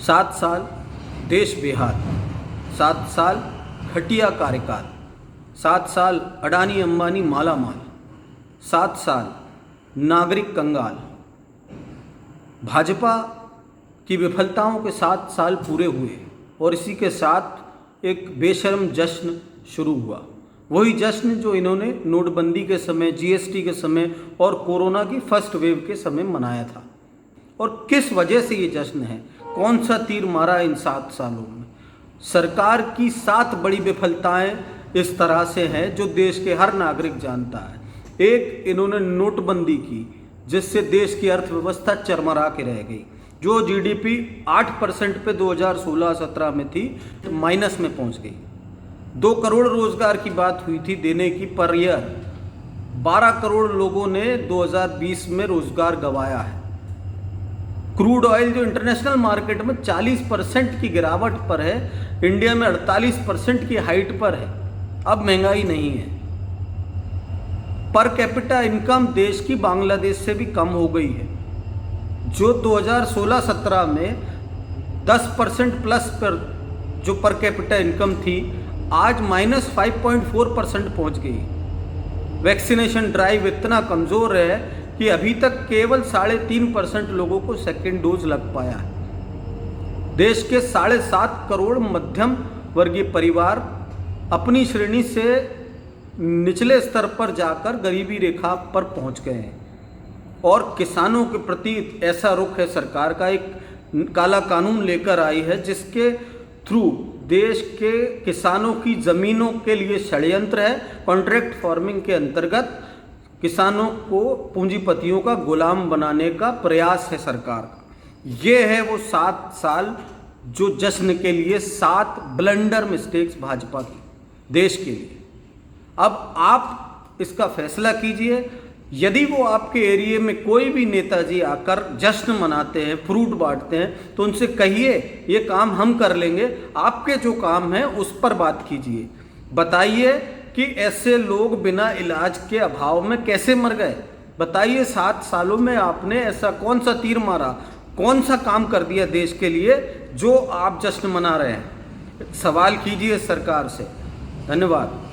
7 साल देश बेहाल, 7 साल घटिया कार्यकाल, 7 साल अडानी अंबानी मालामाल, 7 साल नागरिक कंगाल। भाजपा की विफलताओं के 7 साल पूरे हुए और इसी के साथ एक बेशर्म जश्न शुरू हुआ। वही जश्न जो इन्होंने नोटबंदी के समय, जीएसटी के समय और कोरोना की फर्स्ट वेव के समय मनाया था। और किस वजह से ये जश्न है? कौन सा तीर मारा इन 7 सालों में? सरकार की 7 बड़ी विफलताएं इस तरह से हैं जो देश के हर नागरिक जानता है। एक, इन्होंने नोटबंदी की जिससे देश की अर्थव्यवस्था चरमरा के रह गई। जो जीडीपी 8% पे 2016-17 में थी तो माइनस में पहुंच गई। 2 करोड़ रोजगार की बात हुई थी देने की, पर ईयर 12 करोड़ लोगों ने 2020 में रोजगार गंवाया है। क्रूड ऑयल जो इंटरनेशनल मार्केट में 40% की गिरावट पर है, इंडिया में 48% की हाइट पर है। अब महंगाई नहीं है। पर कैपिटा इनकम देश की बांग्लादेश से भी कम हो गई है। जो 2016-17 में 10% प्लस पर जो पर कैपिटा इनकम थी, आज -5.4% पहुंच गई। वैक्सीनेशन ड्राइव इतना कमज़ोर है कि अभी तक केवल 3.5% लोगों को सेकेंड डोज लग पाया है। देश के 7.5 करोड़ मध्यम वर्गीय परिवार अपनी श्रेणी से निचले स्तर पर जाकर गरीबी रेखा पर पहुंच गए हैं। और किसानों के प्रति ऐसा रुख है सरकार का, एक काला कानून लेकर आई है जिसके थ्रू देश के किसानों की ज़मीनों के लिए षड्यंत्र है। कॉन्ट्रैक्ट फार्मिंग के अंतर्गत किसानों को पूंजीपतियों का गुलाम बनाने का प्रयास है सरकार का। ये है वो 7 साल जो जश्न के लिए 7 ब्लंडर मिस्टेक्स भाजपा की देश के लिए। अब आप इसका फैसला कीजिए। यदि वो आपके एरिया में कोई भी नेताजी आकर जश्न मनाते हैं, फ्रूट बांटते हैं, तो उनसे कहिए ये काम हम कर लेंगे, आपके जो काम है उस पर बात कीजिए। बताइए कि ऐसे लोग बिना इलाज के अभाव में कैसे मर गए। बताइए 7 सालों में आपने ऐसा कौन सा तीर मारा, कौन सा काम कर दिया देश के लिए जो आप जश्न मना रहे हैं। सवाल कीजिए सरकार से। धन्यवाद।